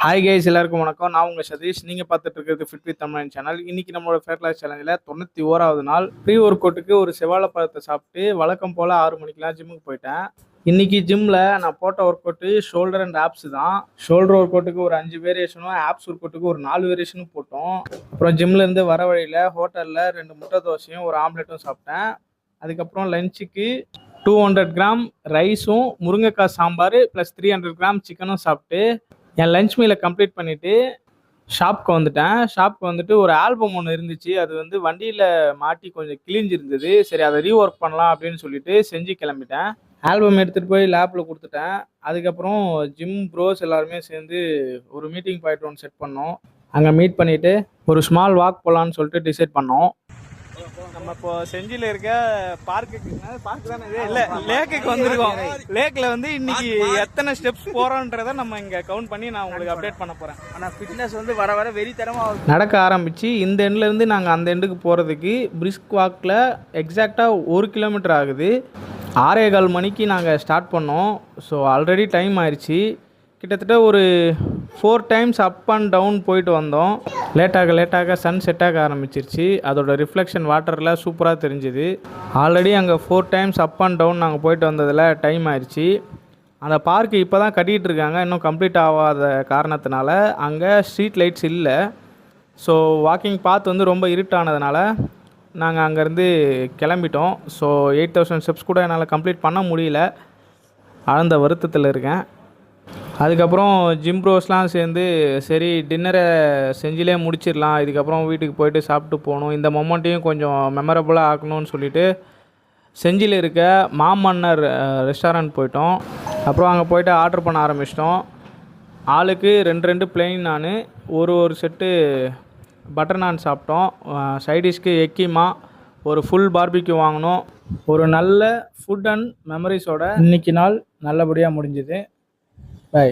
Hi guys, எல்லாருக்கும் வணக்கம். நான் உங்கள் சதீஷ். நீங்கள் பார்த்துட்டு இருக்கிறது ஃபிட் வித் தமிழ் சேனல். இன்னைக்கு நம்மளோட ஃபேட் லாஸ் சேலஞ்சில் 91வது நாள். ப்ரீ ஒர்க் அவுட்டுக்கு ஒரு செவ்வாழைப்பழத்தை சாப்பிட்டு வழக்கம் போல் 6 மணிக்கெலாம் ஜிம்முக்கு போயிட்டேன். இன்னைக்கு ஜிம்மில் நான் போட்ட work out shoulder and apps தான். ஷோல்டர் ஒர்க் அவுட்டுக்கு ஒரு 5 வேரியேஷனும், ஆப்ஸ் ஒர்க் அவுட்டுக்கு ஒரு 4 வேரியேஷனும் போட்டோம். அப்புறம் ஜிம்லேருந்து வர வழியில் ஹோட்டலில் 2 முட்டை தோசையும் ஒரு ஆம்லெட்டும் சாப்பிட்டேன். அதுக்கப்புறம் லஞ்சுக்கு 200 கிராம் ரைஸும் முருங்கைக்காய் சாம்பார் ப்ளஸ் 300 கிராம் சிக்கனும் சாப்பிட்டு என் லஞ்ச் மீலை கம்ப்ளீட் பண்ணிவிட்டு ஷாப்புக்கு வந்துட்டேன். ஷாப்புக்கு வந்துட்டு ஒரு ஆல்பம் ஒன்று இருந்துச்சு. அது வந்து வண்டியில் மாட்டி கொஞ்சம் கிழிஞ்சிருந்தது. சரி, அதை ரீஒர்க் பண்ணலாம் அப்படின்னு சொல்லிட்டு செஞ்சு கிளம்பிட்டேன். ஆல்பம் எடுத்துகிட்டு போய் லேப்பில் கொடுத்துட்டேன். அதுக்கப்புறம் ஜிம் ப்ரோஸ் எல்லாருமே சேர்ந்து ஒரு மீட்டிங் பாயிண்ட் ஒன்று செட் பண்ணோம். அங்கே மீட் பண்ணிவிட்டு ஒரு ஸ்மால் வாக் போகலான்னு சொல்லிட்டு டிசைட் பண்ணோம். நம்ம இப்போ செஞ்சியில் இருக்க பார்க்கு தானே இது, இல்லை லேக்குக்கு வந்திருக்கோம். லேக்கில் வந்து இன்னைக்கு எத்தனை ஸ்டெப்ஸ் போகிறோன்றதை நம்ம இங்கே கவுண்ட் பண்ணி நான் உங்களுக்கு அப்டேட் பண்ண போகிறேன். ஆனால் ஃபிட்னஸ் வந்து வர வர வெறித்தனமாக நடக்க ஆரம்பித்து இந்த எண்ட்லேருந்து நாங்கள் அந்த எண்டுக்கு போகிறதுக்கு பிரிஸ்க் வாக்கில் எக்ஸாக்டாக 1 கிலோமீட்டர் ஆகுது. 6:15 மணிக்கு நாங்கள் ஸ்டார்ட் பண்ணோம். ஸோ ஆல்ரெடி டைம் ஆயிடுச்சு. கிட்டத்தட்ட ஒரு 4 டைம்ஸ் அப் அண்ட் டவுன் போயிட்டு வந்தோம். லேட்டாக சன் செட் ஆக ஆரம்பிச்சிருச்சு. அதோட ரிஃப்ளெக்ஷன் வாட்டரில் சூப்பராக தெரிஞ்சுது. ஆல்ரெடி அங்கே 4 டைம்ஸ் அப் அண்ட் டவுன் நாங்கள் போயிட்டு வந்ததில் டைம் ஆயிடுச்சு. அந்த பார்க்கு இப்போ தான் கட்டிகிட்டு இருக்காங்க. இன்னும் கம்ப்ளீட் ஆகாத காரணத்தினால அங்கே ஸ்ட்ரீட் லைட்ஸ் இல்லை. ஸோ வாக்கிங் பாத் வந்து ரொம்ப இருட்டானதுனால நாங்கள் அங்கேருந்து கிளம்பிட்டோம். ஸோ 8000 ஸ்டெப்ஸ் கூட என்னால் கம்ப்ளீட் பண்ண முடியல. ஆழ்ந்த வருத்தத்தில் இருக்கேன். அதுக்கப்புறம் ஜிம் ப்ரோஸ்லாம் சேர்ந்து சரி டின்னரை செஞ்சிலே முடிச்சிடலாம், இதுக்கப்புறம் வீட்டுக்கு போயிட்டு சாப்பிட்டு போகணும், இந்த மொமெண்ட்டையும் கொஞ்சம் மெமரபுளாக ஆக்கணும்னு சொல்லிட்டு செஞ்சியில் இருக்க மாமன்னர் ரெஸ்டாரண்ட் போயிட்டோம். அப்புறம் அங்கே போய்ட்டு ஆர்டர் பண்ண ஆரம்பிச்சிட்டோம். ஆளுக்கு 2 பிளெயின் நான், ஒரு செட்டு பட்டர் நான் சாப்பிட்டோம். சைடிஷ்க்கு எக்கிமா ஒரு ஃபுல் பார்பிக்யூ வாங்கினோம். ஒரு நல்ல ஃபுட் அண்ட் மெமரிஸோட இன்றைக்கி நாள் நல்லபடியாக முடிஞ்சுது. Bye.